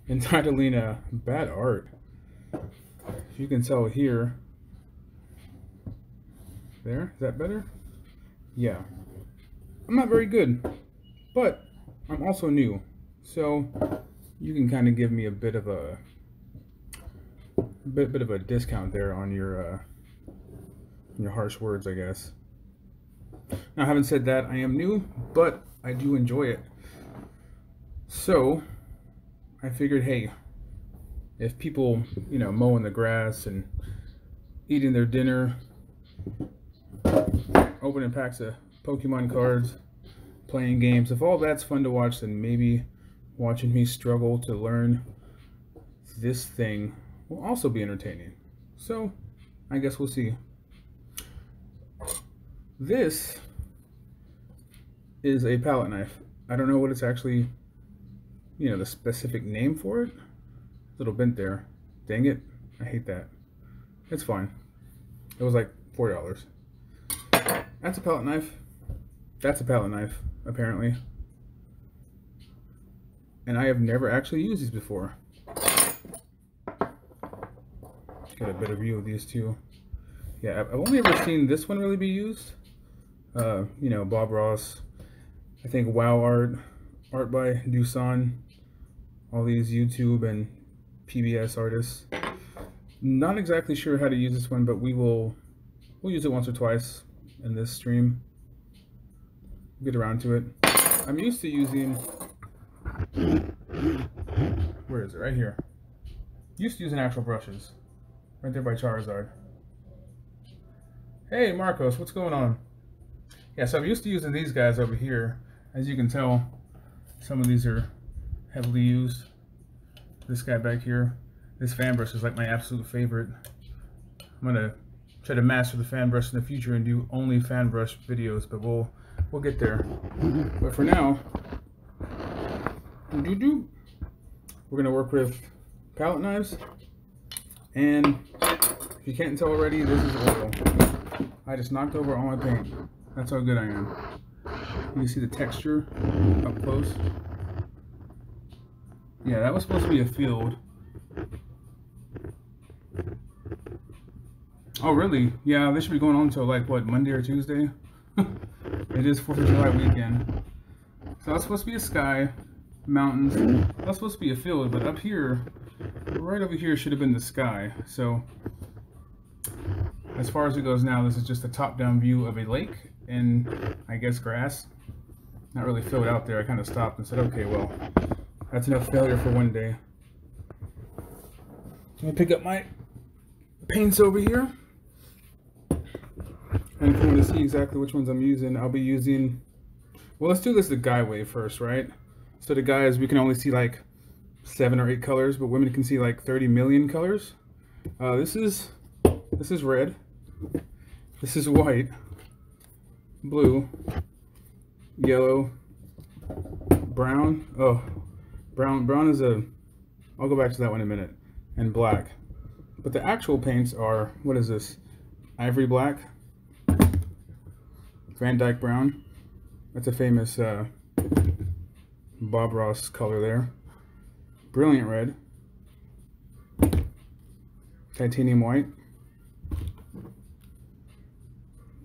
And Titalina, bad art. If you can tell here, there, is that better? Yeah. I'm not very good, but I'm also new. So you can kind of give me a bit of a bit of a discount there on your harsh words, I guess. Now, having said that, I am new, but I do enjoy it. So I figured, hey, if people, mowing the grass and eating their dinner, opening packs of Pokemon cards, playing games, if all that's fun to watch, then maybe watching me struggle to learn this thing will also be entertaining. So I guess we'll see. This is a palette knife. I don't know what it's actually, the specific name for it. A little bent there. Dang it. I hate that. It's fine. It was like $4. That's a palette knife. That's a palette knife, apparently. And I have never actually used these before. Got a better view of these two. Yeah, I've only ever seen this one really be used. Bob Ross. I think Wow Art by Dusan. All these YouTube and PBS artists. Not exactly sure how to use this one, but we'll use it once or twice in this stream. Get around to it. I'm used to using, where is it? Right here. Used to using actual brushes. Right there by Charizard. Hey Marcos, what's going on? Yeah, so I'm used to using these guys over here. As you can tell, some of these are heavily used. This guy back here, this fan brush is like my absolute favorite. I'm gonna try to master the fan brush in the future and do only fan brush videos, but we'll get there. But for now, we're gonna work with palette knives, and if you can't tell already, this is oil. I just knocked over all my paint. That's how good I am. You can see the texture up close. Yeah, that was supposed to be a field. Oh, really? Yeah, this should be going on until like, what, Monday or Tuesday? It is 4th of July weekend. So that's supposed to be a sky, mountains. That's supposed to be a field, but up here, right over here should have been the sky. So as far as it goes now, this is just a top-down view of a lake and I guess grass. Not really filled out there. I kind of stopped and said, okay, well, that's enough failure for one day. Let me pick up my paints over here. And if you want to see exactly which ones I'm using, I'll be using, well, let's do this the guy way first, right? So the guys, we can only see like 7 or 8 colors, but women can see like 30 million colors. This is red. This is white, blue, yellow, brown. Oh, brown is I'll go back to that one in a minute. And black. But the actual paints are, what is this? Ivory black, Van Dyke brown. That's a famous Bob Ross color there. Brilliant red, titanium white,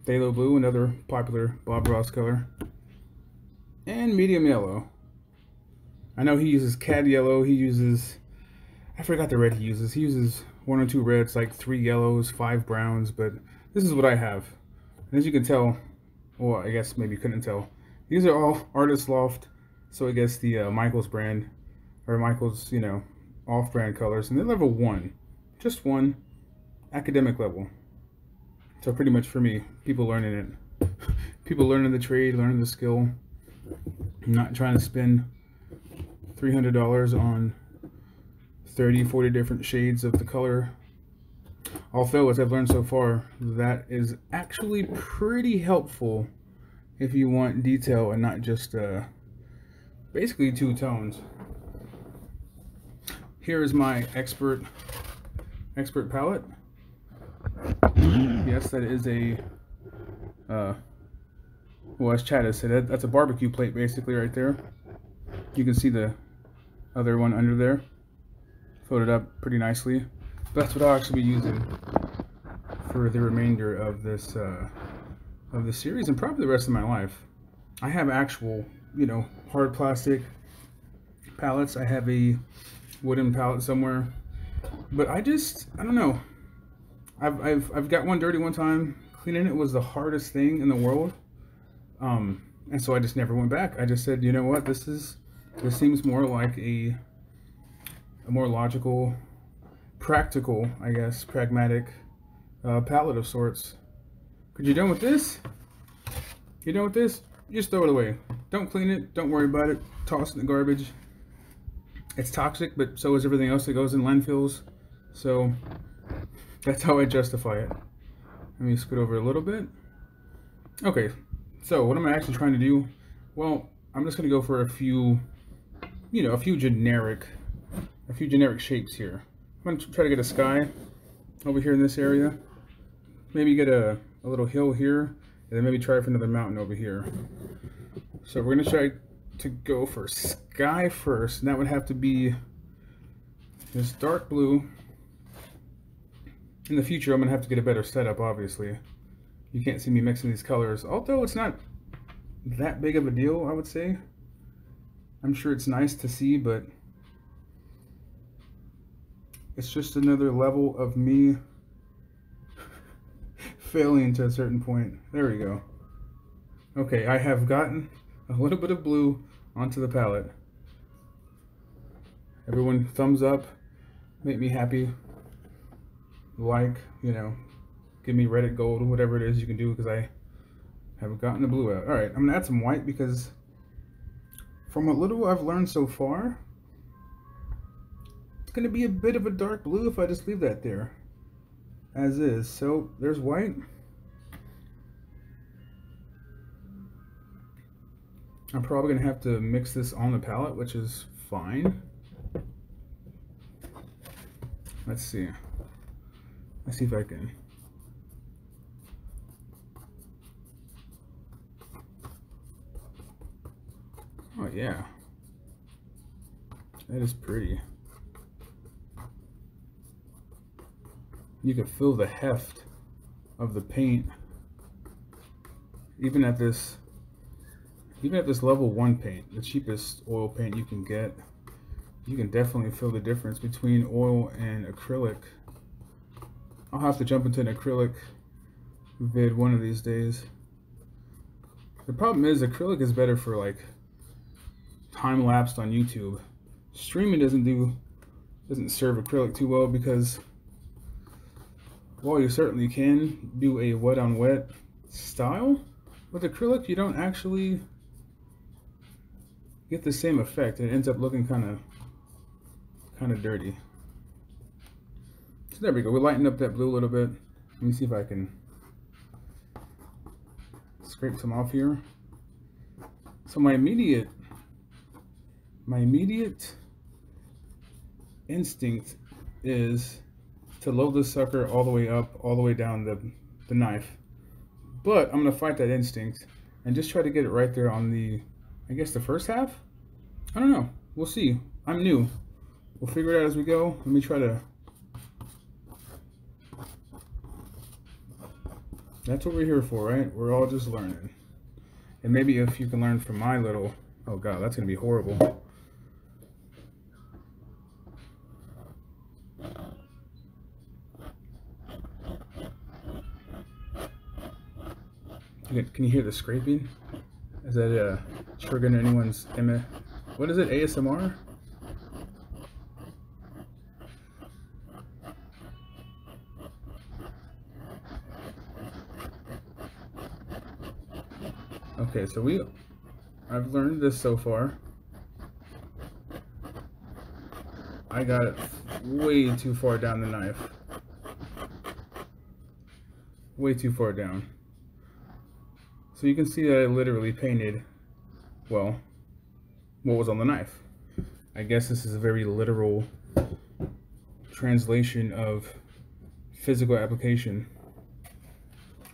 phthalo blue, another popular Bob Ross color, and medium yellow. I know he uses cad yellow. He uses, I forgot the red he uses. He uses 1 or 2 reds, like 3 yellows, 5 browns, but this is what I have. And as you can tell, well, I guess maybe you couldn't tell, these are all Artist Loft, so I guess the Michaels brand, or Michaels, off-brand colors, and they're level 1, just 1, academic level. So pretty much for me, people learning it, people learning the trade, learning the skill. I'm not trying to spend $300 on 30, 40 different shades of the color. Although, as I've learned so far, that is actually pretty helpful if you want detail and not just basically 2 tones. Here is my expert palette. Yes, that is a well, as Chad has said, that's a barbecue plate basically right there. You can see the other one under there. filled it up pretty nicely. But that's what I'll actually be using for the remainder of this series and probably the rest of my life. I have actual, you know, hard plastic palettes. I have a wooden palette somewhere, but I don't know. I've got one dirty one time. Cleaning it was the hardest thing in the world, and so I just never went back. I just said, you know what, this seems more like a more logical, practical, I guess, pragmatic palette of sorts. Because you're done with this. You're done with this. Just throw it away. Don't clean it. Don't worry about it. Toss it in the garbage. It's toxic, but so is everything else that goes in landfills. So that's how I justify it. Let me scoot over a little bit. Okay, so what am I actually trying to do? Well, I'm just gonna go for a few, you know, a few generic shapes here. I'm gonna try to get a sky over here in this area. Maybe get a little hill here, and then maybe try for another mountain over here. So we're gonna try to go for sky first, and that would have to be this dark blue. In the future, I'm gonna have to get a better setup, obviously. You can't see me mixing these colors, although it's not that big of a deal, I would say. I'm sure it's nice to see, but it's just another level of me failing to a certain point. There we go. Okay, I have gotten a little bit of blue onto the palette. Everyone, thumbs up, make me happy. Like, you know, give me Reddit gold, whatever it is you can do, because I have gotten the blue out. All right, I'm gonna add some white because from what little I've learned so far, it's gonna be a bit of a dark blue if I just leave that there as is. So there's white. I'm probably gonna have to mix this on the palette, which is fine. Let's see. Let's see if I can. Oh yeah, that is pretty. You can feel the heft of the paint, even at this level 1 paint, the cheapest oil paint you can get. You can definitely feel the difference between oil and acrylic. I'll have to jump into an acrylic vid one of these days. The problem is acrylic is better for like time-lapsed on YouTube. Streaming doesn't serve acrylic too well because while you certainly can do a wet on wet style, with acrylic you don't actually get the same effect. It ends up looking kind of dirty. So there we go. We lightened up that blue a little bit. Let me see if I can scrape some off here. So my immediate instinct is to load this sucker all the way up, all the way down the knife. But I'm gonna fight that instinct and just try to get it right there on the, I guess, the first half? I don't know. We'll see. I'm new. We'll figure it out as we go. Let me try to... That's what we're here for, right? We're all just learning. And maybe if you can learn from my little... Oh god, that's gonna be horrible. Can you hear the scraping? Is that triggering anyone's what is it, ASMR? Okay, so I've learned this so far. I got it way too far down the knife. Way too far down. So you can see that I literally painted, well, what was on the knife. I guess this is a very literal translation of physical application,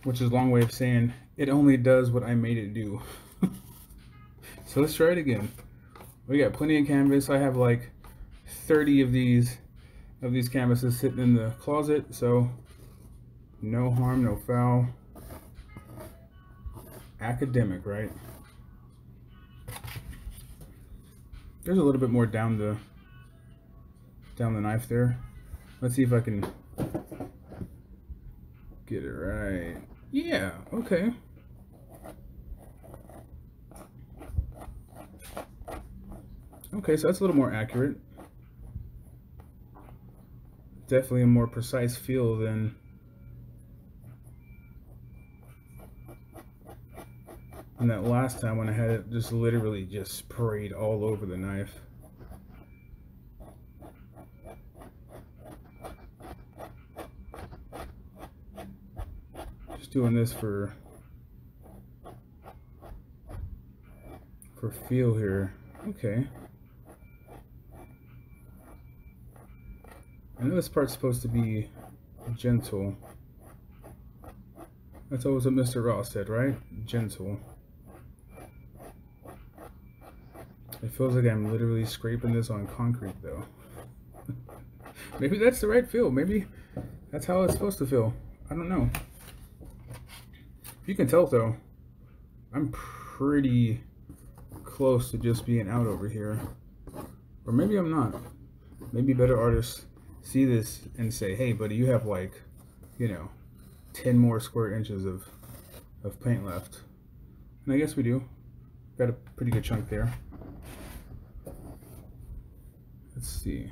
which is a long way of saying it only does what I made it do. So let's try it again. We got plenty of canvas. I have like 30 of these of these canvases sitting in the closet, so no harm, no foul. Academic, right? There's a little bit more down the knife there. Let's see if I can get it right. Yeah, okay. Okay, so that's a little more accurate. Definitely a more precise feel than that last time when I had it just literally just sprayed all over the knife. Just doing this for feel here. Okay. I know this part's supposed to be gentle. That's always what Mr. Ross said, right? Gentle. It feels like I'm literally scraping this on concrete, though. Maybe that's the right feel. Maybe that's how it's supposed to feel. I don't know. You can tell, though, I'm pretty close to just being out over here. Or maybe I'm not. Maybe better artists see this and say, hey, buddy, you have like, you know, 10 more square inches of paint left. And I guess we do. Got a pretty good chunk there. Let's see.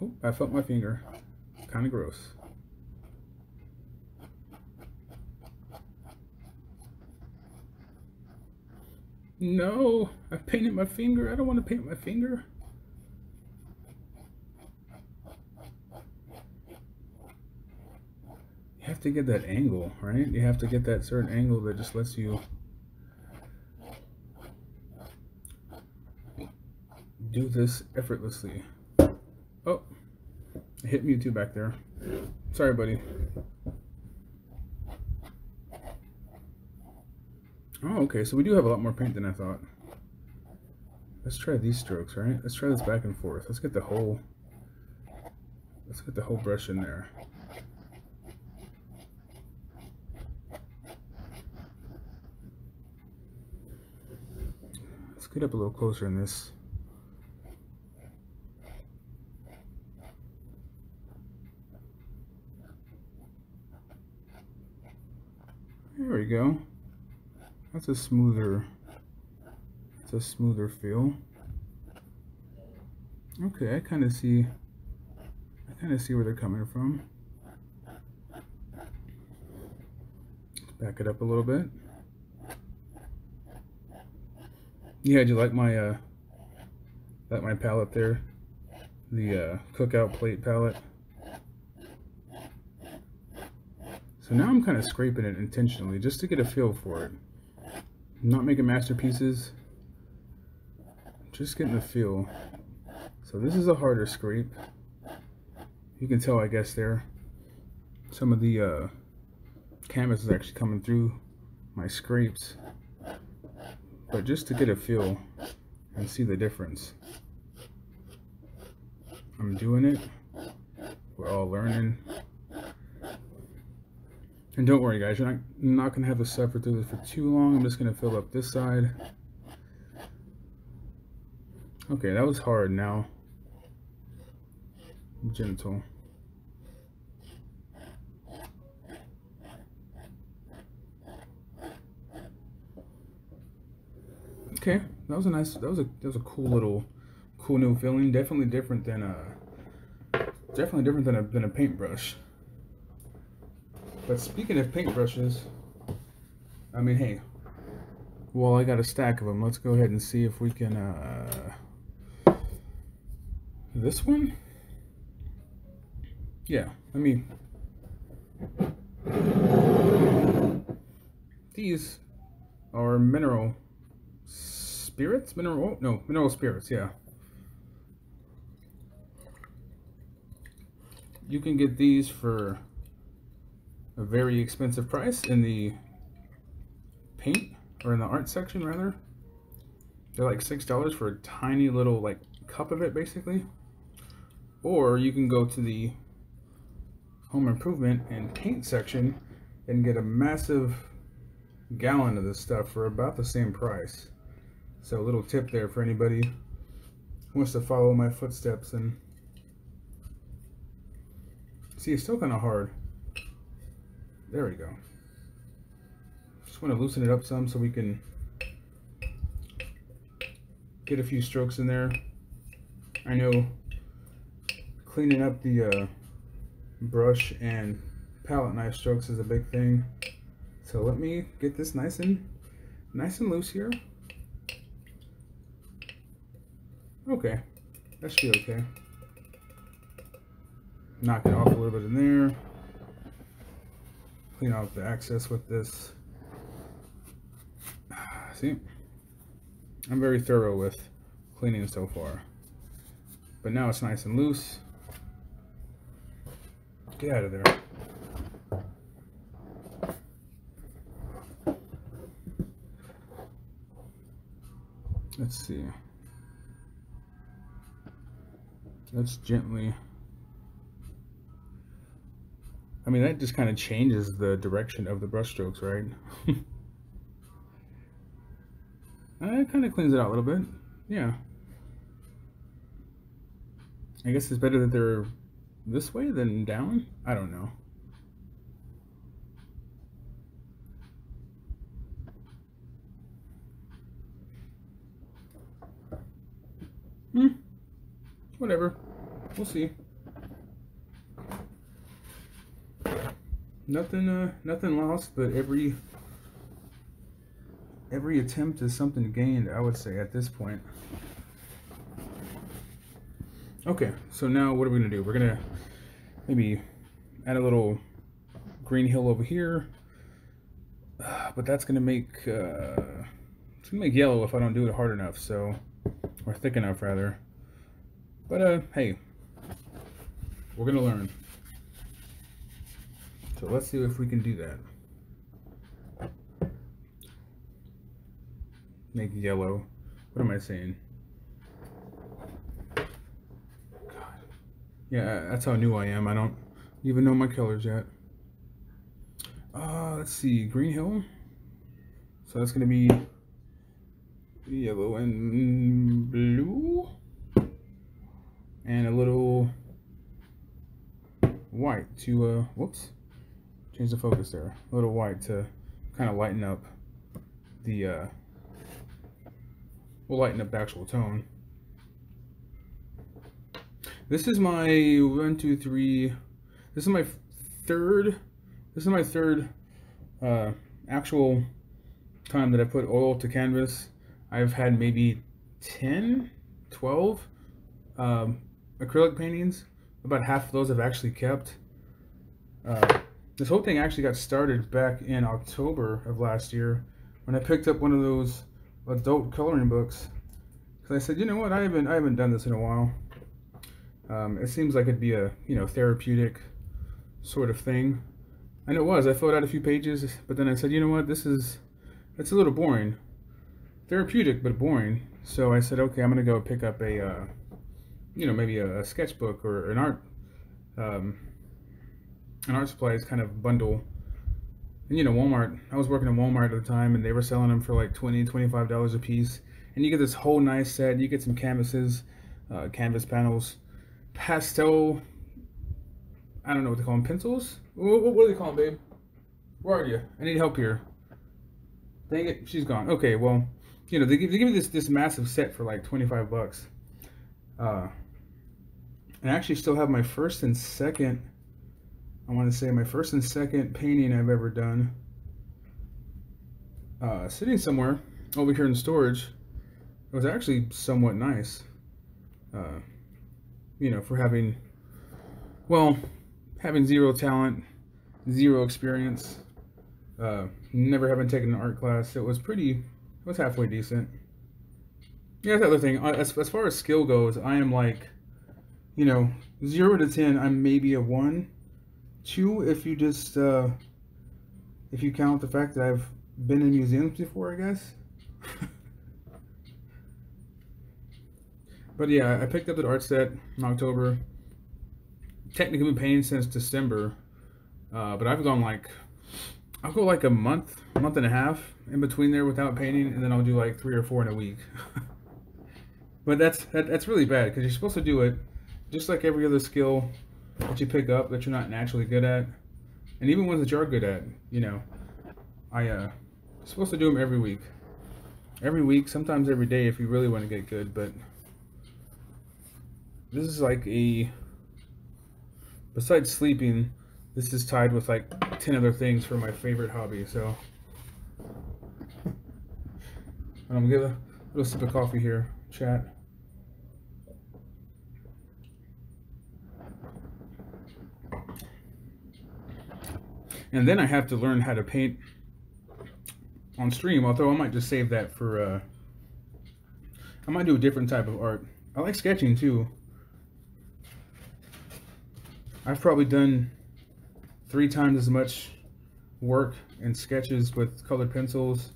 Oh, I felt my finger. Kind of gross. No, I painted my finger. I don't want to paint my finger. You have to get that angle, right? You have to get that certain angle that just lets you do this effortlessly. Oh, I hit Mewtwo back there. Sorry, buddy. Oh, okay, so we do have a lot more paint than I thought. Let's try these strokes, right? Let's try this back and forth. Let's get the whole brush in there. Let's get up a little closer in this. There we go. That's a smoother feel. Okay, I kind of see where they're coming from. Let's back it up a little bit. Yeah, do you like my palette there? The cookout plate palette. So now I'm kind of scraping it intentionally just to get a feel for it. I'm not making masterpieces, just getting a feel. So this is a harder scrape. You can tell, I guess, there some of the canvas is actually coming through my scrapes, but just to get a feel and see the difference. I'm doing it. We're all learning. And don't worry, guys, you're not going to have to suffer through this for too long. I'm just going to fill up this side. Okay, that was hard. Now, gentle. Okay, that was a nice. That was a cool new feeling. Definitely different than a paintbrush. But speaking of paintbrushes, I mean, hey, well, I got a stack of them. Let's go ahead and see if we can, this one? Yeah, I mean, these are mineral spirits? Mineral spirits, yeah. You can get these for a very expensive price in the paint, or in the art section rather. They're like $6 for a tiny little like cup of it basically, or you can go to the home improvement and paint section and get a massive gallon of this stuff for about the same price. So a little tip there for anybody who wants to follow my footsteps. And see, it's still kind of hard. There we go. Just want to loosen it up some so we can get a few strokes in there. I know cleaning up the brush and palette knife strokes is a big thing. So let me get this nice and loose here. Okay, that should be okay. Knock it off a little bit in there. Clean out the excess with this. See, I'm very thorough with cleaning so far. But now it's nice and loose. Get out of there. Let's see. Let's gently. I mean, that just kind of changes the direction of the brush strokes, right? It kind of cleans it out a little bit. Yeah. I guess it's better that they're this way than down. I don't know. Whatever. We'll see. Nothing lost, but every attempt is something gained, I would say, at this point. Okay, so now what are we gonna do? We're gonna maybe add a little green hill over here, but that's gonna make it's gonna make yellow if I don't do it hard enough, so, or thick enough rather. But hey, we're gonna learn. So let's see if we can do that. Make yellow. What am I saying? God. Yeah, that's how new I am. I don't even know my colors yet. Let's see, Green Hill. So that's gonna be yellow and blue. And a little white to, whoops, change the focus there. A little white to kind of lighten up the, we'll lighten up the actual tone. This is my this is my third actual time that I put oil to canvas. I've had maybe 10, 12 acrylic paintings. About half of those I've actually kept. This whole thing actually got started back in October of last year when I picked up one of those adult coloring books, because I said, you know what, I haven't done this in a while. It seems like it'd be a therapeutic sort of thing, and it was. I filled out a few pages, but then I said, you know what, it's a little boring, therapeutic but boring. So I said, okay, I'm gonna go pick up a maybe a sketchbook or an art supplies kind of bundle. And Walmart, I was working at Walmart at the time, and they were selling them for like $20–25 a piece. And you get this whole nice set. You get some canvases, canvas panels, pastel, I don't know what they call them, pencils? What do they call them, babe? Where are you? I need help here. Dang it, she's gone. Okay, well, they give me this massive set for like 25 bucks. And I actually still have my first and second, I want to say my first and second painting I've ever done, sitting somewhere over here in storage. It was actually somewhat nice, for having zero talent, zero experience, never having taken an art class. It was halfway decent. Yeah, that's the other thing. As far as skill goes, I am like, 0 to 10, I'm maybe a 1. 2 if you just if you count the fact that I've been in museums before, I guess. But yeah, I picked up the art set in October. Technically been painting since December, but I'll go like a month and a half in between there without painting, and then I'll do like 3 or 4 in a week. But that's really bad because you're supposed to do it just like every other skill that you pick up that you're not naturally good at, and even ones that you are good at. You know, supposed to do them every week, sometimes every day if you really want to get good. But this is like besides sleeping, this is tied with like 10 other things for my favorite hobby. So I'm gonna get a little sip of coffee here, chat. And then I have to learn how to paint on stream, although I might just save that for, I might do a different type of art. I like sketching too. I've probably done 3 times as much work in sketches with colored pencils,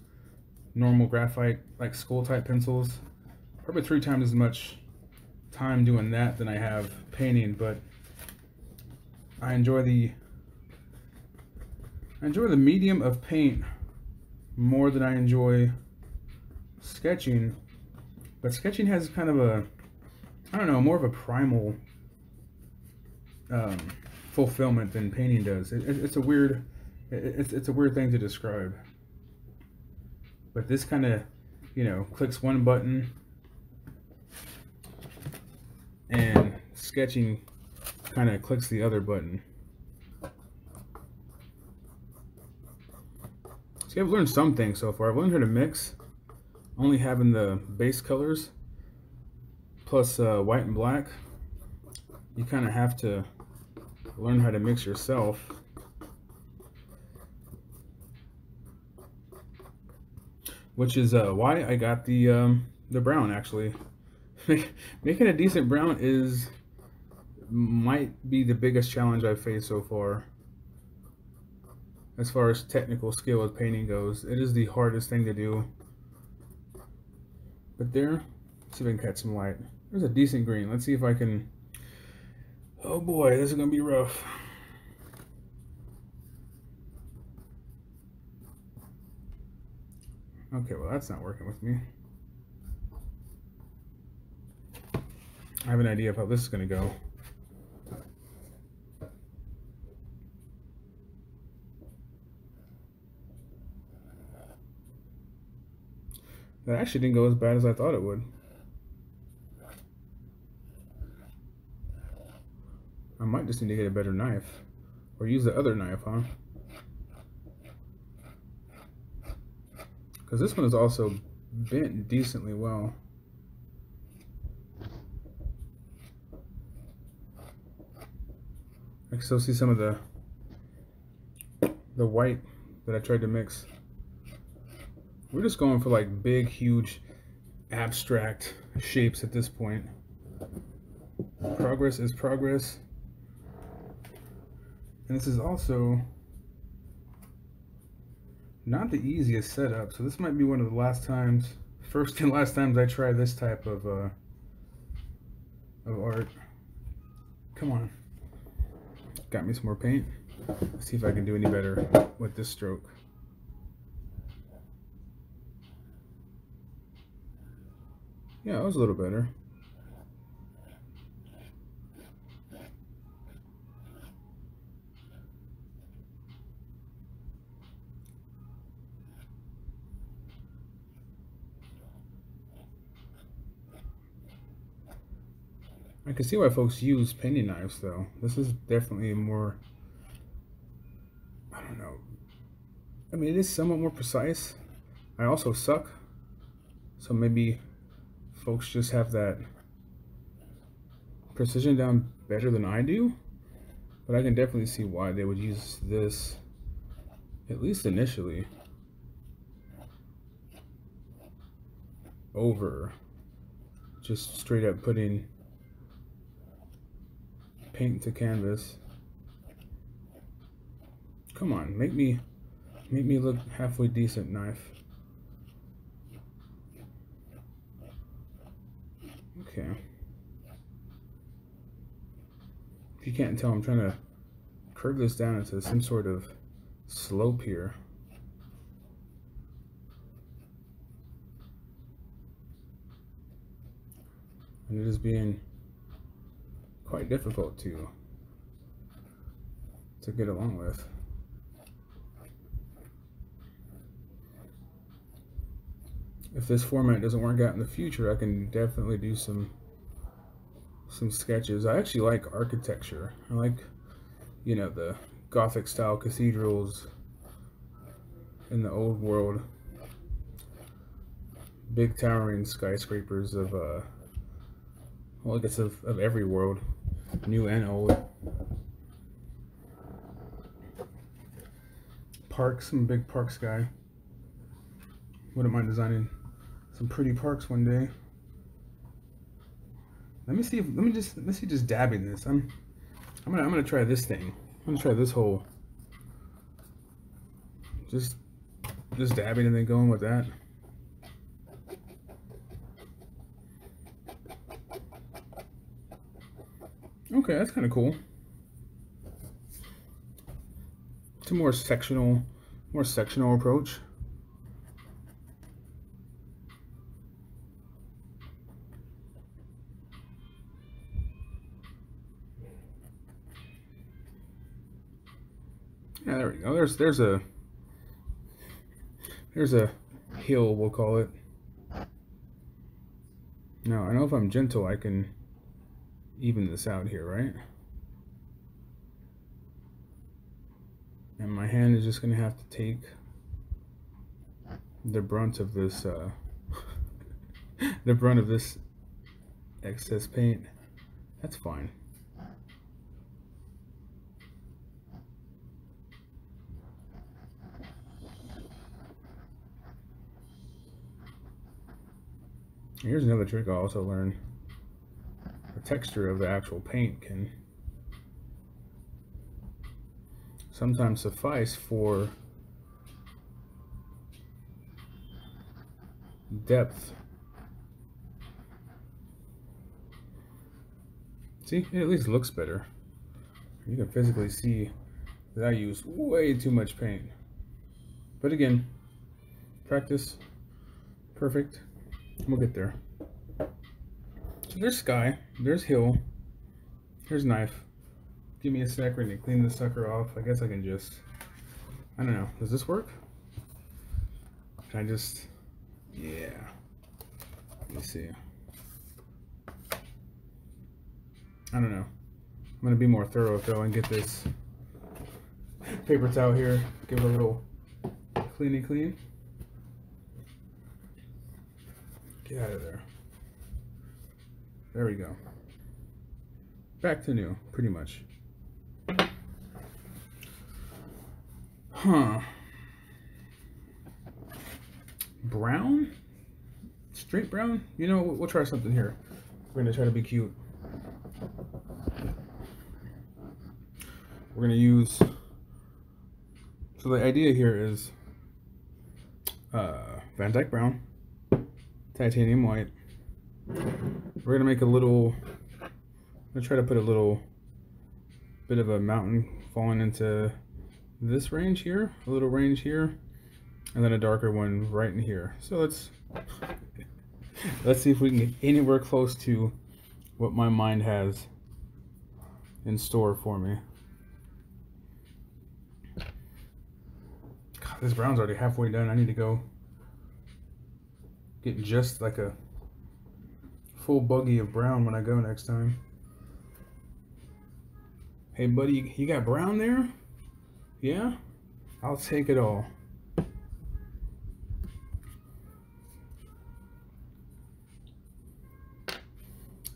normal graphite, like skull type pencils. Probably 3 times as much time doing that than I have painting, but I enjoy the medium of paint more than I enjoy sketching. But sketching has kind of a, I don't know, more of a primal fulfillment than painting does. It's a weird, it's a weird thing to describe. But this kind of, you know, clicks one button, and sketching kind of clicks the other button. See, I've learned some things so far. I've learned how to mix, only having the base colors plus white and black. You kind of have to learn how to mix yourself. Which is why I got the brown, actually. Making a decent brown might be the biggest challenge I've faced so far. As far as technical skill with painting goes, it is the hardest thing to do. But there, let's see if I can catch some light. There's a decent green. Let's see if I can. Oh boy, this is gonna be rough. Okay, well that's not working with me. I have an idea of how this is gonna go. That actually didn't go as bad as I thought it would. I might just need to get a better knife. Or use the other knife, huh? Because this one is also bent decently well. I can still see some of the white that I tried to mix. We're just going for like big, huge, abstract shapes at this point. Progress is progress. And this is also not the easiest setup, so this might be one of the first and last times I try this type of art. Come on. Got me some more paint. Let's see if I can do any better with this stroke. Yeah, that was a little better. I can see why folks use painting knives though. This is definitely more, I don't know. I mean, it is somewhat more precise. I also suck. So maybe folks just have that precision down better than I do. But I can definitely see why they would use this, at least initially, over just straight up putting paint to canvas. Come on, make me look halfway decent, knife. Okay. you can't tell, I'm trying to curve this down into some sort of slope here. And it is being quite difficult to get along with. If this format doesn't work out in the future, I can definitely do some sketches. I actually like architecture. I like, you know, the Gothic style cathedrals in the old world, big towering skyscrapers of well, I guess of every world, new and old. Parks, I'm a big parks guy. Wouldn't mind designing some pretty parks one day. Let me see just dabbing this. I'm gonna try this thing. I'm gonna try this whole just dabbing and then going with that. Okay, that's kind of cool. It's a more sectional approach. Yeah, there we go. There's a hill, we'll call it. Now, I know if I'm gentle, I can even this out here, right? And my hand is just gonna have to take the brunt of this the brunt of this excess paint. That's fine. Here's another trick I also learned. The texture of the actual paint can sometimes suffice for depth. See, it at least looks better. You can physically see that I use way too much paint. But again, practice, perfect. We'll get there. So there's sky, there's hill, there's knife. Give me a sec, we're gonna clean this sucker off. I guess I can just, I don't know, does this work? Can I just, yeah. Let me see. I don't know. I'm gonna be more thorough though and get this paper towel here, give it a little cleany clean. Get out of there. There we go. Back to new, pretty much. Huh. Brown? Straight brown? You know, we'll try something here. We're gonna try to be cute. We're gonna use, so the idea here is Van Dyke brown, titanium white. We're gonna make a little, I'm gonna try to put a little bit of a mountain falling into this range here, a little range here, and then a darker one right in here. So let's see if we can get anywhere close to what my mind has in store for me. God, this brown's already halfway done. I need to go get just like a full buggy of brown when I go next time. Hey buddy, you got brown there? Yeah? I'll take it all.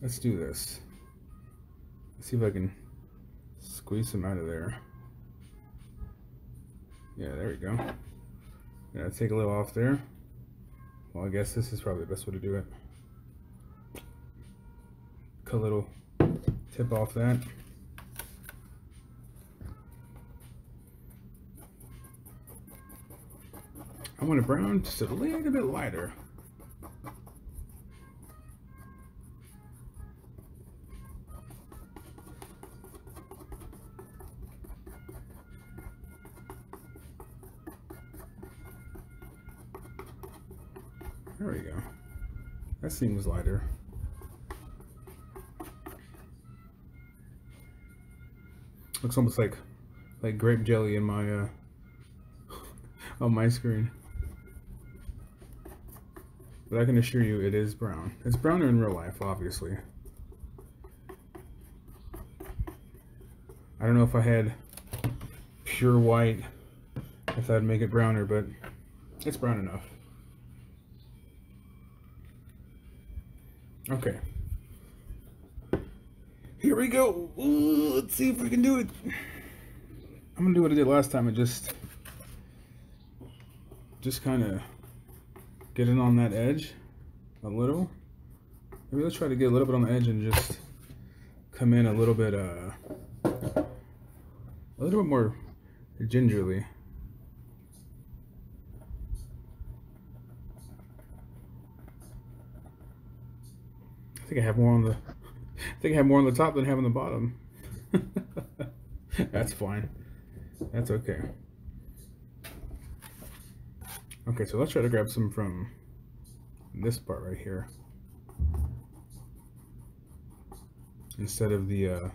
Let's do this. Let's see if I can squeeze some out of there. Yeah, there we go. Yeah, take a little off there. Well, I guess this is probably the best way to do it. Cut a little tip off that. I want it brown just a little bit lighter. There we go. That seems lighter. Looks almost like grape jelly in my on my screen. But I can assure you it is brown. It's browner in real life, obviously. I don't know if I had pure white, if that'd make it browner, but it's brown enough. Okay. Here we go. Ooh, let's see if we can do it. I'm gonna do what I did last time and just kind of get it on that edge a little. Maybe let's try to get a little bit on the edge and just come in a little bit more gingerly. I think I have more on the top than I have on the bottom. That's fine. That's okay. Okay, so let's try to grab some from this part right here instead of the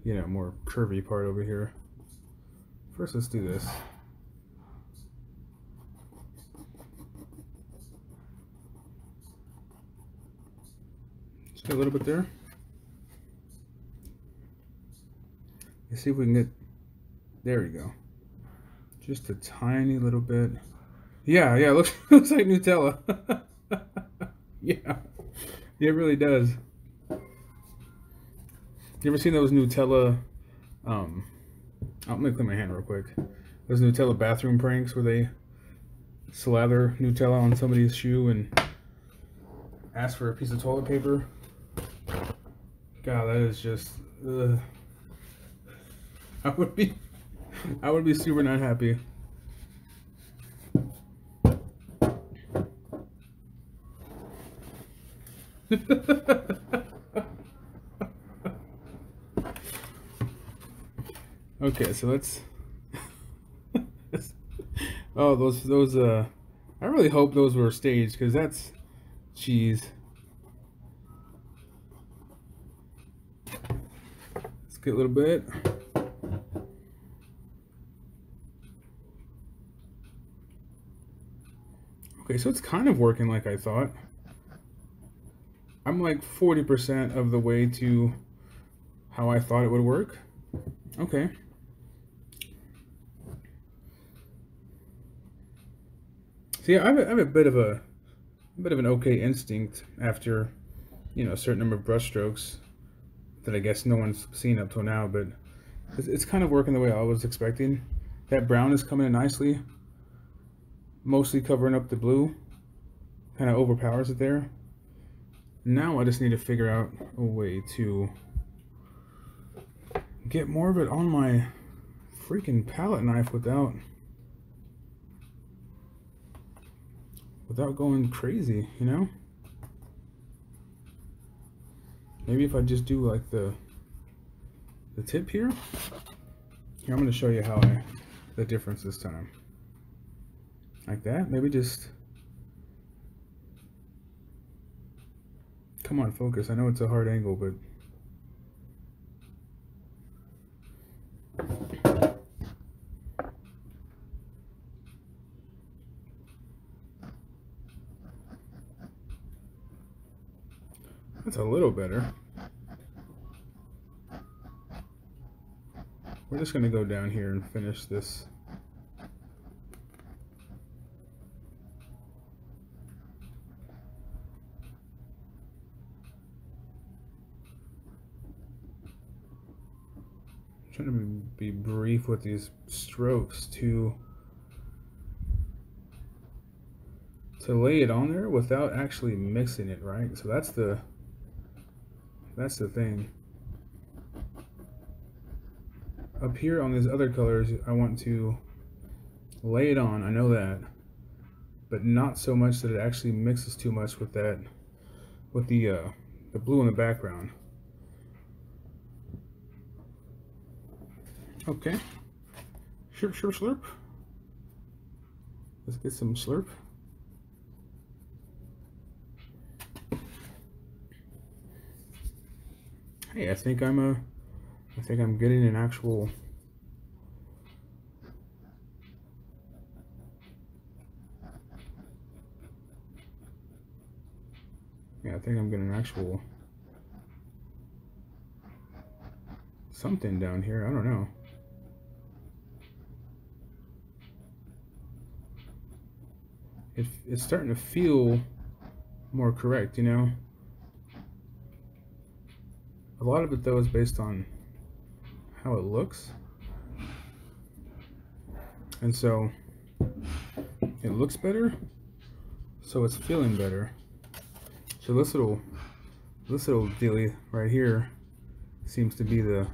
you know, more curvy part over here. First, let's do this. Just a little bit there. Let's see if we can get, there we go. Just a tiny little bit. Yeah, looks like Nutella. Yeah, it really does. You ever seen those Nutella, I'm gonna clean my hand real quick. Those Nutella bathroom pranks where they slather Nutella on somebody's shoe and ask for a piece of toilet paper? God, that is just, ugh. I would be super not happy. Okay, so let's oh, those I really hope those were staged, because that's cheese. Let's get a little bit. Okay, so it's kind of working like I thought. I'm like 40% of the way to how I thought it would work. Okay. See, I have a bit of an okay instinct after, you know, a certain number of brush strokes that I guess no one's seen up till now, but it's kind of working the way I was expecting. That brown is coming in nicely, mostly covering up the blue, kind of overpowers it there. Now I just need to figure out a way to get more of it on my freaking palette knife without going crazy, you know? Maybe if I just do like the tip here. Here, I'm going to show you how the difference this time. Like that. Maybe just, come on, focus. I know it's a hard angle, but that's a little better. We're just going to go down here and finish this. I'm trying to be brief with these strokes to lay it on there without actually mixing it, right? So that's the thing. Up here on these other colors, I want to lay it on, I know that, but not so much that it actually mixes too much with that, with the blue in the background. Okay, slurp, slurp, slurp. Let's get some slurp. Hey, I think I'm getting an actual. Yeah, I think I'm getting an actual something down here. I don't know. It's starting to feel more correct, you know? A lot of it, though, is based on how it looks. And so it looks better, so it's feeling better. So this little dealie right here seems to be the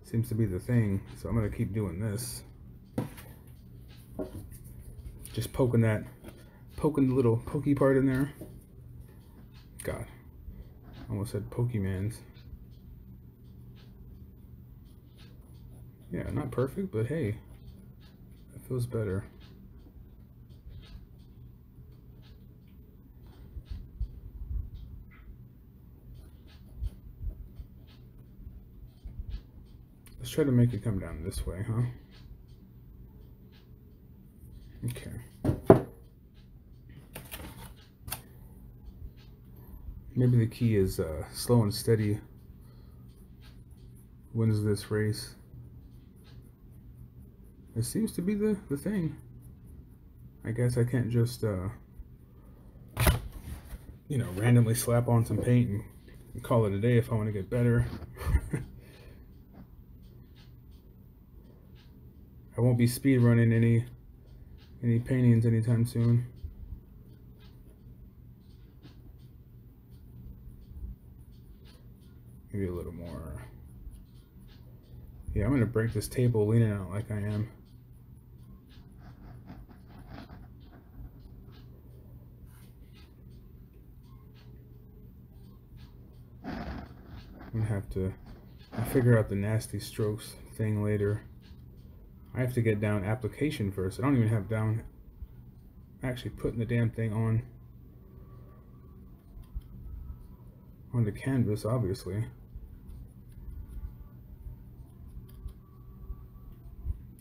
thing. So I'm gonna keep doing this. Just poking the little pokey part in there. God, almost said Pokemans. Yeah, not perfect, but hey, it feels better. Let's try to make it come down this way, huh? Okay. Maybe the key is slow and steady wins this race. It seems to be the thing. I guess I can't just, you know, randomly slap on some paint and call it a day if I want to get better. I won't be speed running any paintings anytime soon. Maybe a little more. Yeah, I'm gonna break this table leaning out like I am. I'm gonna have to figure out the nasty strokes thing later. I have to get down application first. I don't even have down actually putting the damn thing on the canvas, obviously.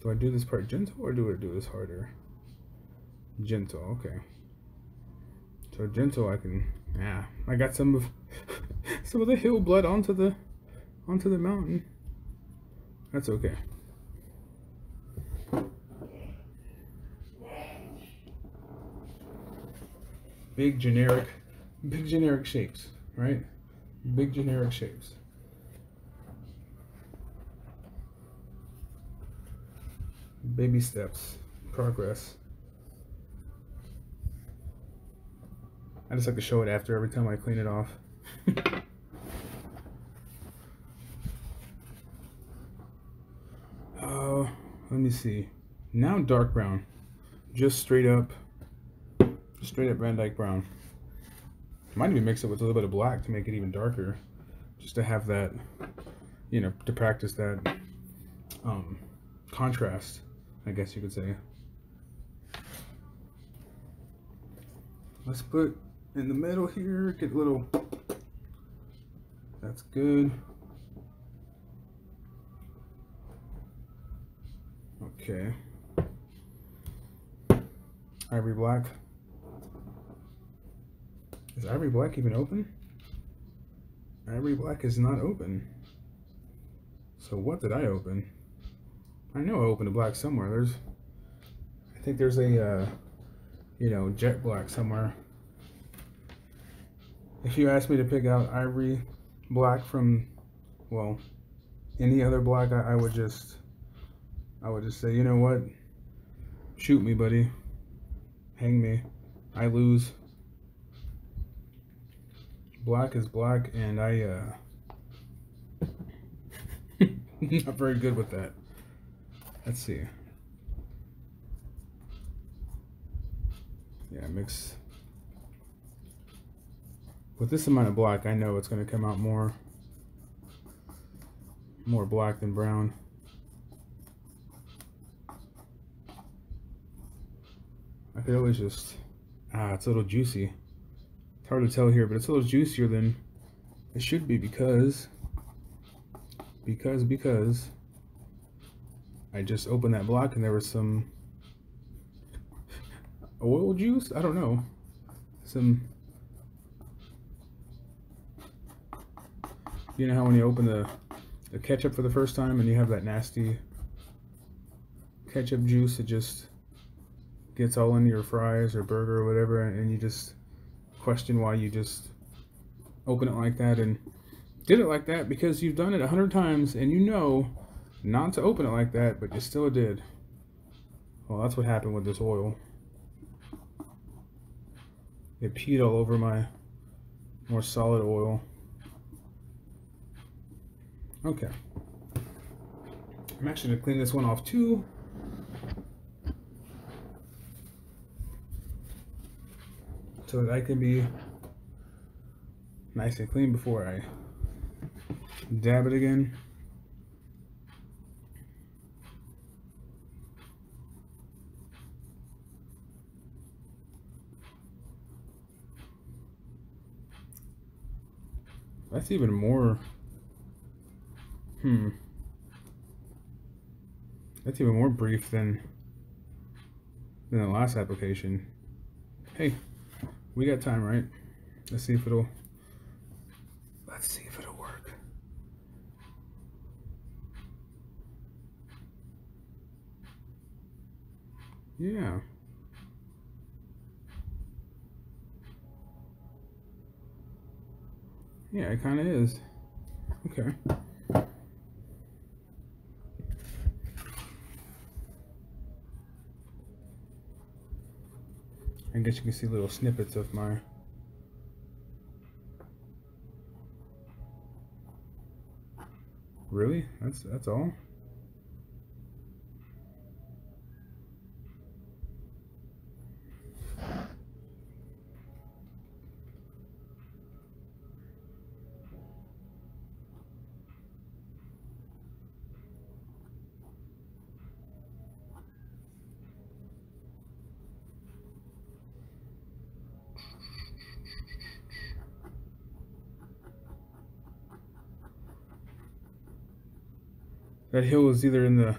Do I do this part gentle or do I do this harder? Gentle, okay. So gentle, I can. Yeah, I got some of the hill blood onto the mountain. That's okay. Big generic shapes, right? Big generic shapes. Baby steps, progress. I just like to show it after every time I clean it off. Let me see. Now dark brown, just straight up Van Dyke brown. Might even mix it with a little bit of black to make it even darker, just to have that, you know, to practice that contrast, I guess you could say. Let's put in the middle here, get a little, that's good. Okay. Ivory black. Is Ivory black even open? Ivory black is not open. So what did I open? I know I opened a black somewhere. I think there's a, you know, jet black somewhere. If you asked me to pick out Ivory black from, well, any other black, I would just say, you know what? Shoot me, buddy. Hang me. I lose. Black is black, and I not very good with that. Let's see. Yeah, mix. With this amount of black, I know it's going to come out more black than brown. I could always just, it's a little juicy. It's hard to tell here, but it's a little juicier than It should be because I just opened that block and there was some oil juice. I don't know. Some, you know how when you open the ketchup for the first time and you have that nasty ketchup juice, it just gets all into your fries or burger or whatever, and you just question why you just open it like that and did it like that, because you've done it 100 times and you know not to open it like that, but you still did. Well, that's what happened with this oil. It peed all over my more solid oil. Okay. I'm actually going to clean this one off too. So that I can be nice and clean before I dab it again. That's even more, that's even more brief than the last application. Hey, we got time, right? Let's see if it'll work. Yeah. Yeah, it kind of is. Okay. I guess you can see little snippets of my Really? That's all? That hill is either in the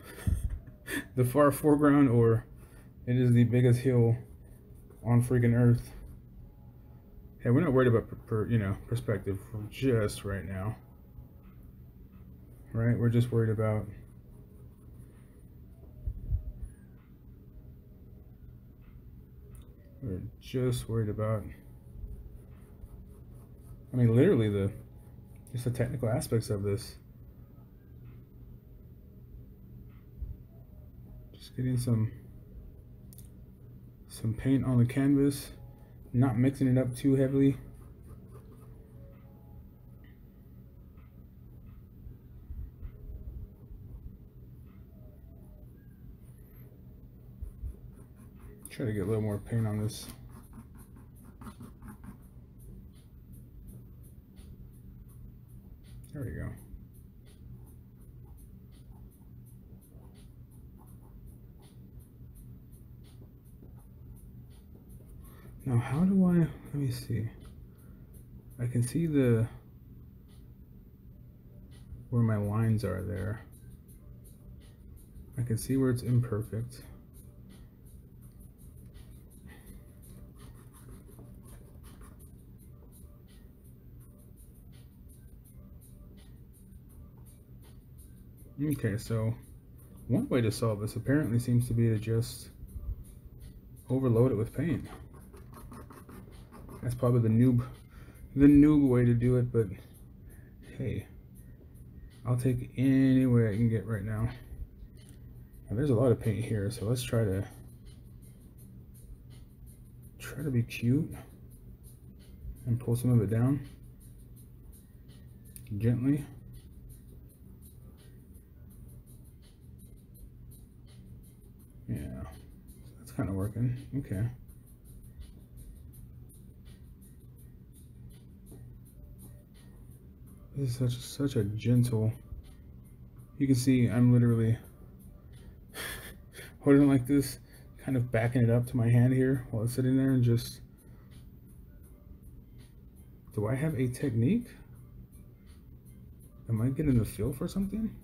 the far foreground or it is the biggest hill on freaking Earth. Hey, we're not worried about perspective for just right now, right? We're just worried about I mean, literally just the technical aspects of this. Just getting some paint on the canvas, not mixing it up too heavily. Try to get a little more paint on this. There we go. Now, how do I, let me see. I can see where my lines are there. I can see where it's imperfect. Okay, so one way to solve this apparently seems to be to just overload it with paint. That's probably the noob way to do it, but hey, I'll take any way I can get right now. Now there's a lot of paint here, so let's try to be cute and pull some of it down gently. Yeah, that's kind of working. Okay. This is such a gentle. You can see I'm literally holding it like this, kind of backing it up to my hand here while it's sitting there, and just. Do I have a technique? Am I getting the feel for something?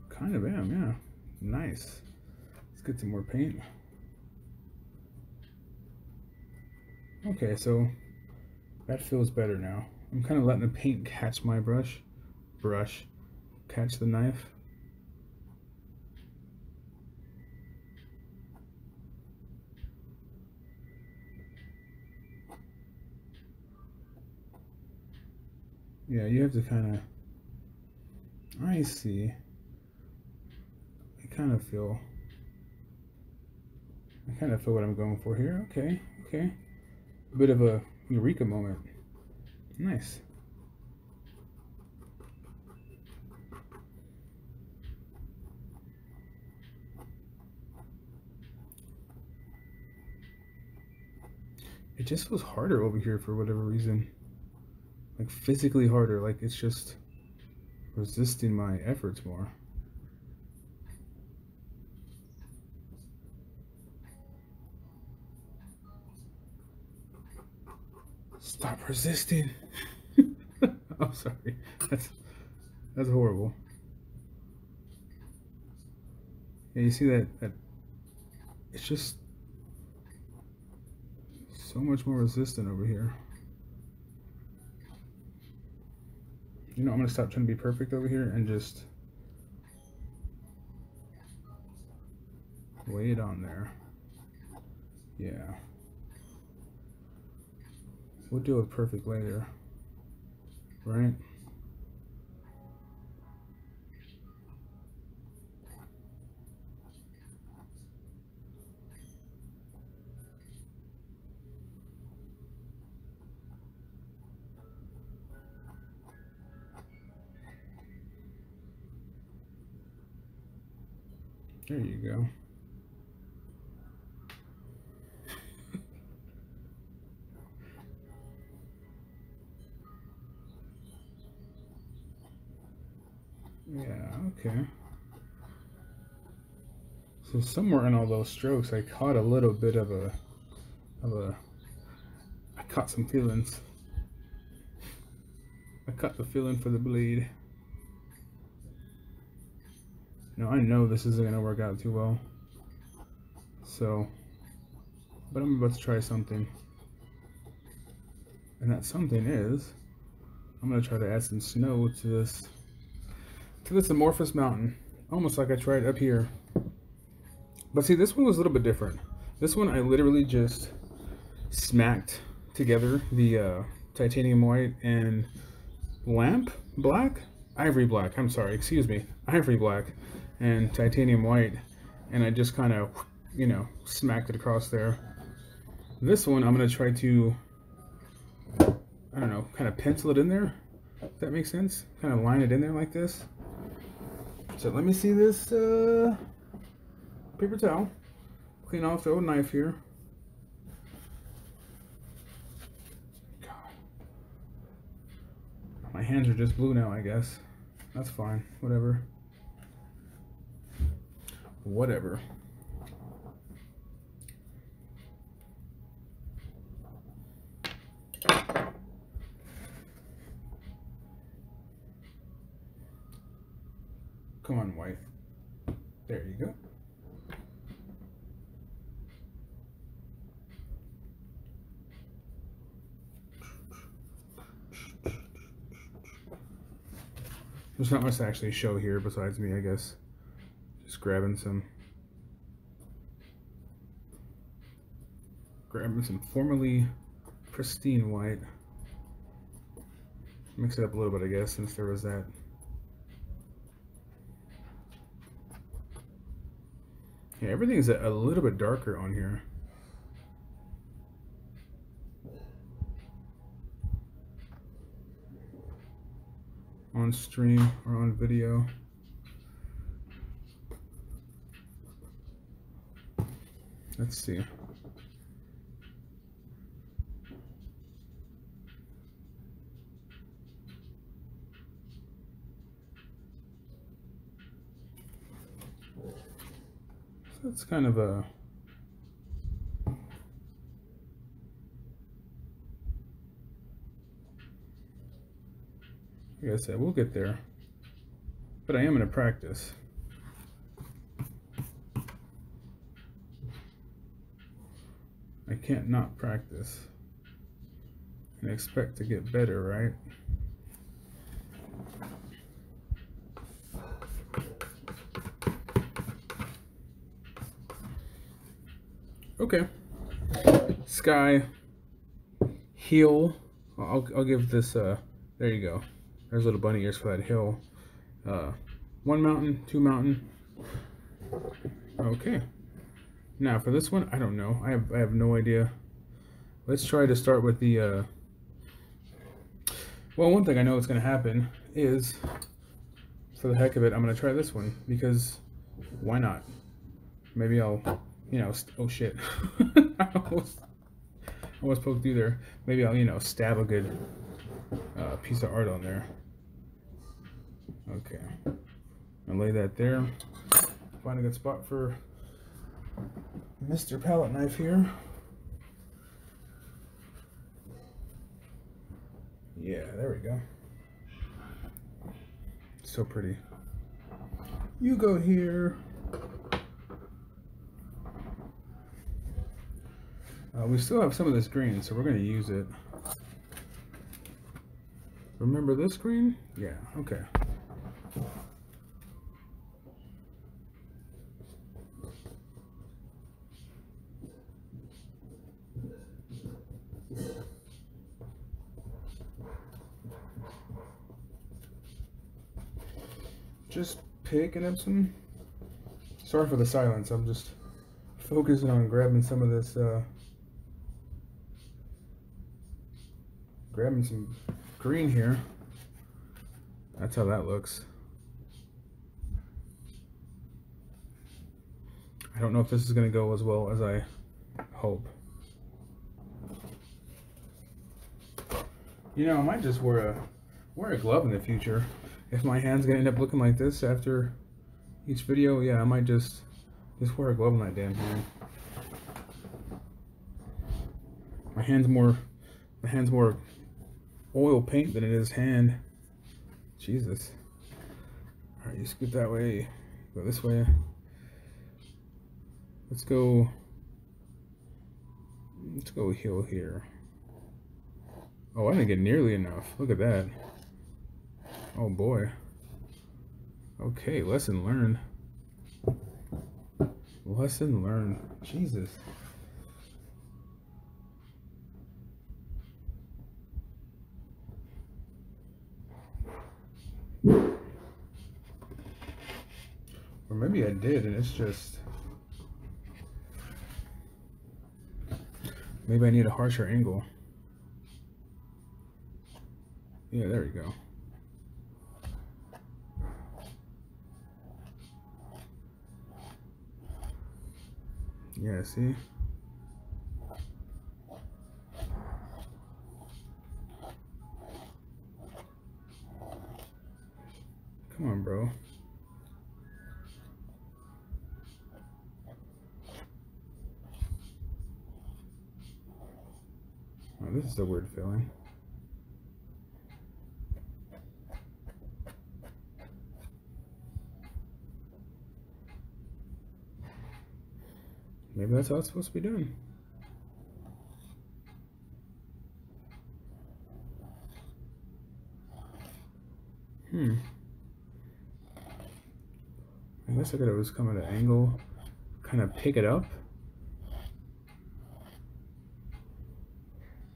Kind of am, yeah. Nice. Let's get some more paint. Okay, so that feels better now. I'm kind of letting the paint catch my brush, catch the knife. Yeah, you have to kind of, I see. I kind of feel what I'm going for here. Okay, okay. A bit of a eureka moment. Nice. It just feels harder over here for whatever reason. Like physically harder, like it's just resisting my efforts more. Stop resisting. I'm sorry. That's horrible. Yeah, you see that it's just so much more resistant over here. You know, I'm gonna stop trying to be perfect over here and just lay it on there. Yeah. We'll deal with perfect later, right? There you go. Yeah, okay. So somewhere in all those strokes, I caught a little bit of I caught some feelings. I caught the feeling for the blade. Now I know this isn't gonna work out too well. So, but I'm about to try something. And that something is, I'm gonna try to add some snow to this amorphous mountain. Almost like I tried up here. But see, this one was a little bit different. This one I literally just smacked together the titanium white and ivory black, I'm sorry, excuse me, ivory black and titanium white, and I just kind of, you know, smacked it across there. This one I'm going to try to, I don't know, kind of pencil it in there, if that makes sense. Kind of line it in there like this. So let me see this paper towel. Clean off the old knife here. God. My hands are just blue now, I guess. That's fine. Whatever. Whatever. Come on, white. There you go. There's not much to actually show here besides me, I guess. Just grabbing some formerly pristine white. Mix it up a little bit, I guess, since there was that. Yeah, everything's a little bit darker on here. On stream or on video. Let's see. So it's kind of a like I said, we'll get there. But I am going to practice. I can't not practice and expect to get better, right? Okay. Sky, heel. I'll give this, there you go. There's little bunny ears for that hill. 1 mountain, 2 mountain. Okay. Now for this one, I don't know. I have no idea. Let's try to start with the, well, one thing I know is going to happen is, for the heck of it, I'm going to try this one, because why not? Maybe I'll, you know, oh shit. I almost poked through there. Maybe I'll, you know, stab a good piece of art on there. Okay. I'll lay that there. Find a good spot for Mr. Palette Knife here. Yeah, there we go. So pretty. You go here. We still have some of this green, so we're going to use it. Remember this green? Yeah, okay. Just picking up some. Sorry for the silence. I'm just focusing on grabbing some of this. Grabbing some green here. That's how that looks. I don't know if this is going to go as well as I hope. You know, I might just wear a glove in the future. If my hand's gonna end up looking like this after each video, yeah, I might just wear a glove on that damn hand. My hand's more oil paint than it is hand. Jesus. All right, you scoot that way. Go this way. Let's go heel here. Oh, I didn't get nearly enough. Look at that. Oh boy. Okay, lesson learned. Lesson learned. Jesus. Or maybe I did and it's just... Maybe I need a harsher angle. Yeah, there we go. Yeah, see? Come on, bro. Oh, this is a weird feeling. Maybe that's how it's supposed to be done. I guess I could just come at an angle, kind of pick it up.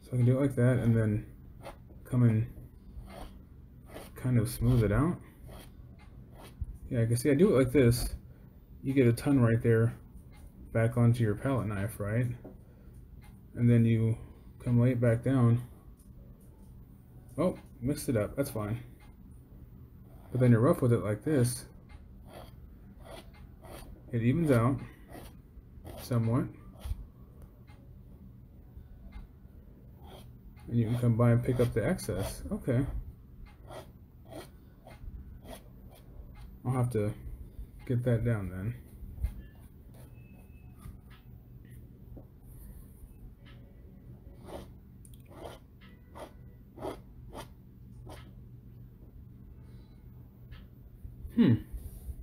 So I can do it like that and then come and kind of smooth it out. Yeah, I can see I do it like this. You get a ton right there back onto your palette knife, right? And then you come lay it back down. Oh, mixed it up, that's fine. But then you're rough with it like this. It evens out somewhat. And you can come by and pick up the excess. Okay. I'll have to get that down then.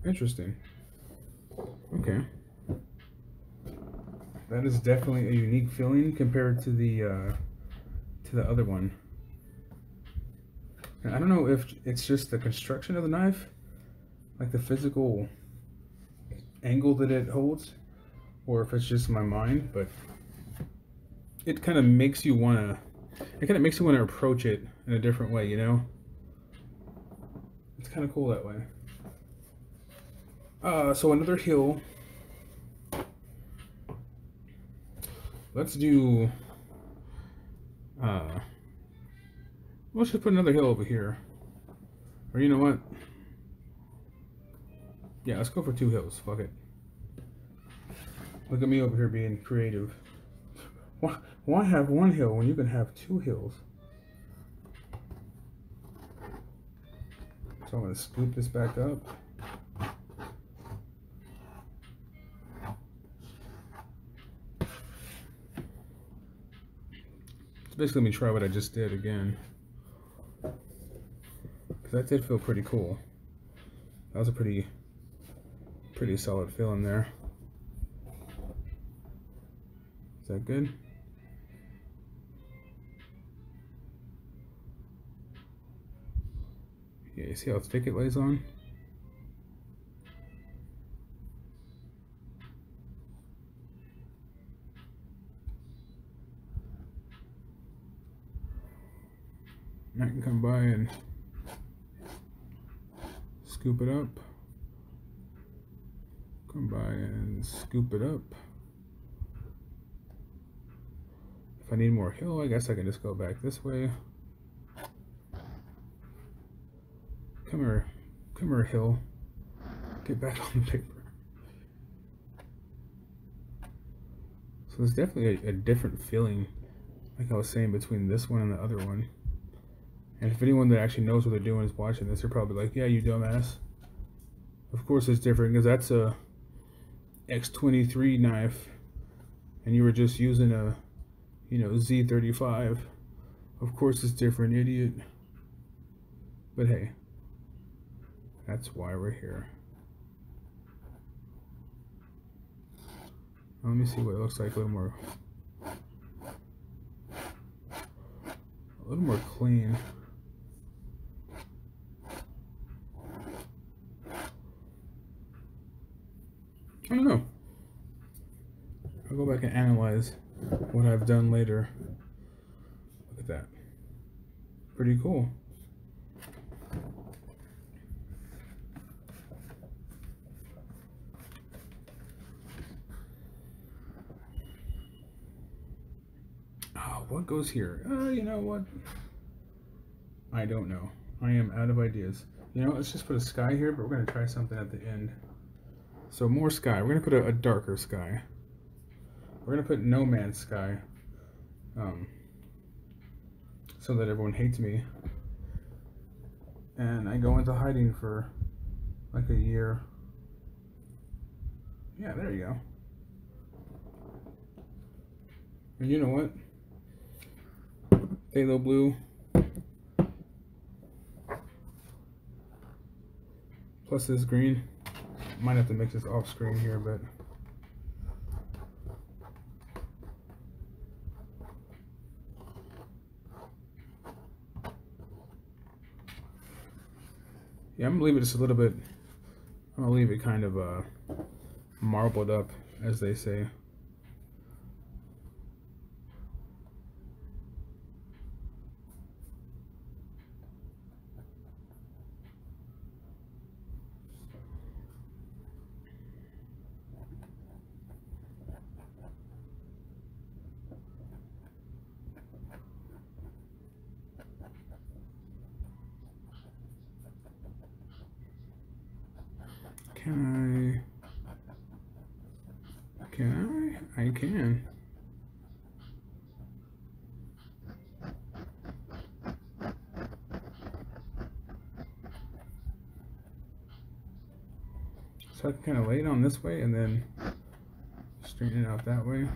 Interesting. Okay. That is definitely a unique feeling compared to the other one. And I don't know if it's just the construction of the knife, like the physical angle that it holds, or if it's just my mind, but it kind of makes you want to, approach it in a different way, you know? It's kind of cool that way. So another hill. Let's do, let's just put another hill over here. Or you know what? Yeah, let's go for 2 hills. Fuck it. Look at me over here being creative. Why have 1 hill when you can have 2 hills? So I'm going to scoop this back up. So basically, let me try what I just did again. Because that did feel pretty cool. That was a pretty solid feeling there. Is that good? Yeah, you see how thick it lays on? I can come by and scoop it up. Come by and scoop it up. If I need more hill, I guess I can just go back this way. Come here, hill. Get back on the paper. So there's definitely a different feeling, like I was saying, between this one and the other one. And if anyone that actually knows what they're doing is watching this, they're probably like, yeah, you dumbass. Of course it's different, because that's a X23 knife, and you were just using a, you know, Z35. Of course it's different, idiot. But hey, that's why we're here. Let me see what it looks like a little more clean. I don't know. I'll go back and analyze what I've done later. Look at that. Pretty cool. Oh, what goes here? You know what? I don't know. I am out of ideas. You know, let's just put a sky here, but we're going to try something at the end. So more sky. We're going to put a darker sky. We're going to put No Man's Sky. So that everyone hates me. And I go into hiding for like a year. Yeah, there you go. And you know what? Phthalo blue. Plus this green. Might have to mix this off screen here, but yeah, I'm gonna leave it just a little bit. I'm gonna leave it kind of marbled up, as they say. I can. So I can kind of lay it on this way and then straighten it out that way.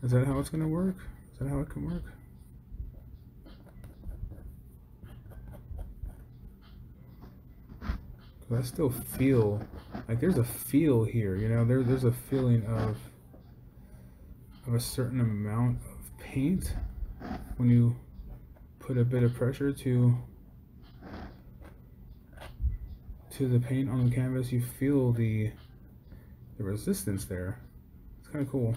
Is that how it's going to work? Is that how it can work? I still feel like there's a feel here, you know, there's a feeling of a certain amount of paint when you put a bit of pressure to the paint on the canvas. You feel the resistance there. It's kind of cool.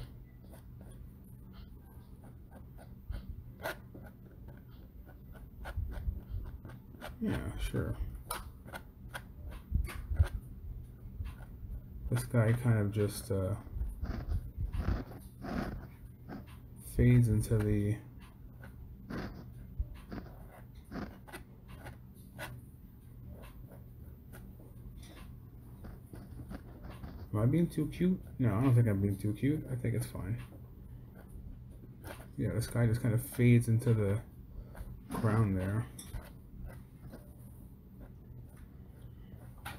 Yeah, sure. This guy kind of just fades into the Am I being too cute? No, I don't think I'm being too cute. I think it's fine. Yeah, this guy just kind of fades into the ground there. Am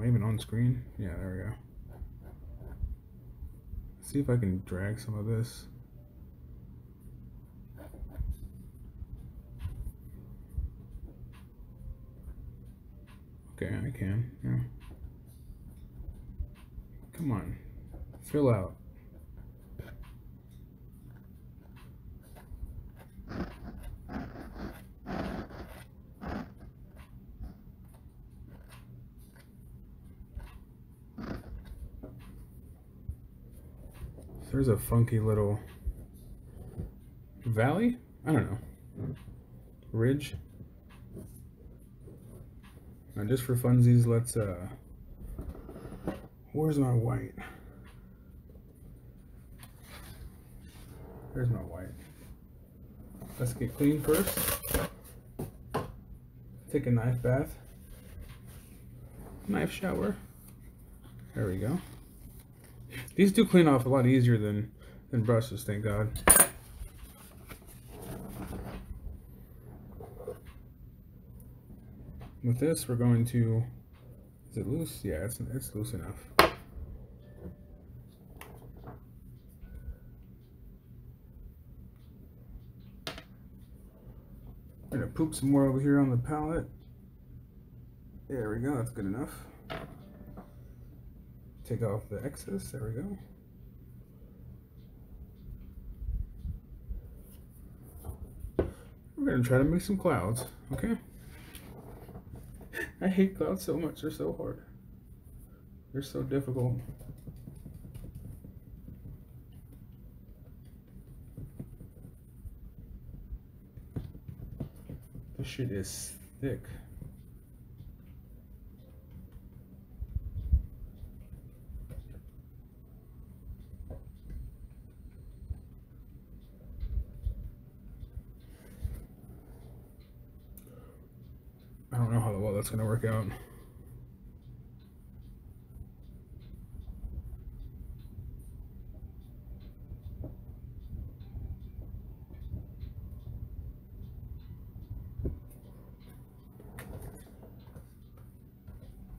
I even on screen? Yeah, there we go. Let's see if I can drag some of this. Okay, I can, yeah. Come on, fill out. There's a funky little valley? I don't know. Ridge? Now just for funsies, let's where's my white? There's my white. Let's get clean first. Take a knife bath. Knife shower. There we go. These do clean off a lot easier than brushes, thank God. With this, we're going to, is it loose? Yeah, it's loose enough. I'm gonna poop some more over here on the palette. There we go, that's good enough. Take off the excess, there we go. We're gonna try to make some clouds, okay? I hate clouds so much, they're so hard. They're so difficult. This shit is thick. I don't know how well that's going to work out.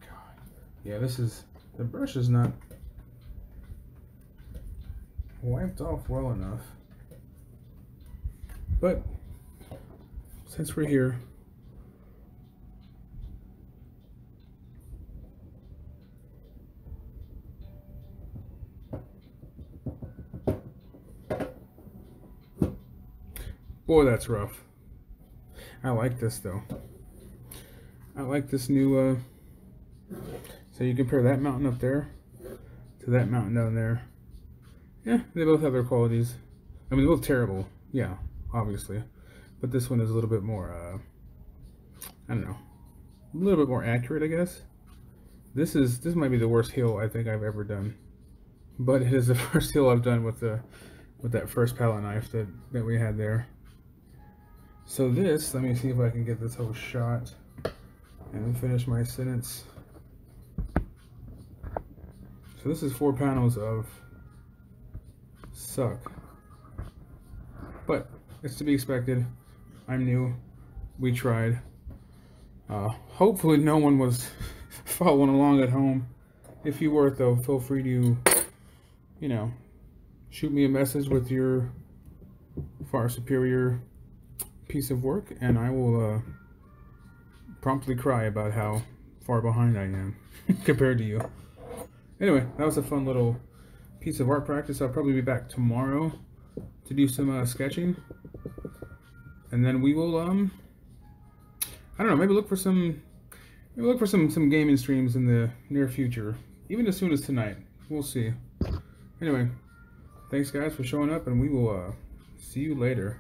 God. Yeah, the brush is not wiped off well enough. But since we're here, boy, that's rough. I like this though. I like this new, so you compare that mountain up there to that mountain down there. Yeah, they both have their qualities. I mean, they're both terrible. Yeah, obviously. But this one is a little bit more, I don't know, a little bit more accurate, I guess. This might be the worst hill I think I've ever done. But it is the first hill I've done with that first palette knife that we had there. So this, let me see if I can get this whole shot and finish my sentence. So this is 4 panels of suck. But it's to be expected. I'm new. We tried. Hopefully no one was following along at home. If you were, though, feel free to, you know, shoot me a message with your far superior piece of work, and I will promptly cry about how far behind I am compared to you. Anyway, that was a fun little piece of art practice. I'll probably be back tomorrow to do some sketching, and then we will I don't know, maybe look for some gaming streams in the near future, even as soon as tonight. We'll see. Anyway, thanks guys for showing up, and we will see you later.